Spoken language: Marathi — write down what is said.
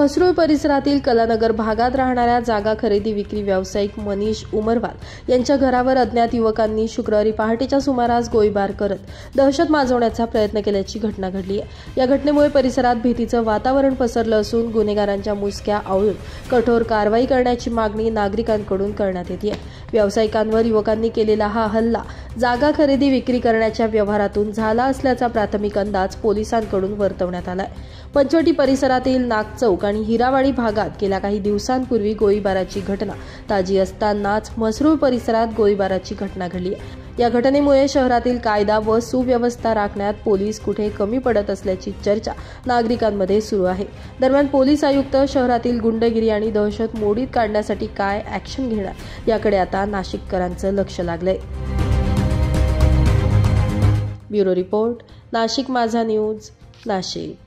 म्हसरूळ परिसरातील कलानगर भागात राहणाऱ्या जागा खरेदी विक्री व्यावसायिक मनीष उमरवाल यांच्या घरावर अज्ञात युवकांनी शुक्रवारी पहाटेच्या सुमारास गोळीबार करत दहशत माजवण्याचा प्रयत्न केल्याची घटना घडली आहे। या घटनेमुळे परिसरात भीतीचं वातावरण पसरलं असून गुन्हेगारांच्या मुसक्या आवळून कठोर कारवाई करण्याची मागणी नागरिकांकडून करण्यात येते आहे। व्यावसायिकांवर युवकांनी केलेला हा हल्ला जागा खरेदी विक्री करण्याच्या व्यवहारातून झाला असल्याचा प्राथमिक अंदाज पोलिसांकडून वर्तवण्यात आलाय। पंचवटी परिसरातील नागचौक आणि हिरावाडी भागात गेल्या काही दिवसांपूर्वी गोळीबाराची घटना ताजी असतानाच म्हसरूळ परिसरात गोळीबाराची घटना घडली आहे। या घटनेमुळे शहरातील कायदा व सुव्यवस्था राखण्यात पोलीस कुठे कमी पडत असल्याची चर्चा नागरिकांमध्ये सुरू आहे। दरम्यान पोलीस आयुक्त शहरातील गुंडगिरी आणि दहशत मोडीत काढण्यासाठी काय ॲक्शन घेणार याकडे आता नाशिककरांचं लक्ष लागलंय। ब्युरो रिपोर्ट, नाशिक माझा न्यूज, नाशिक।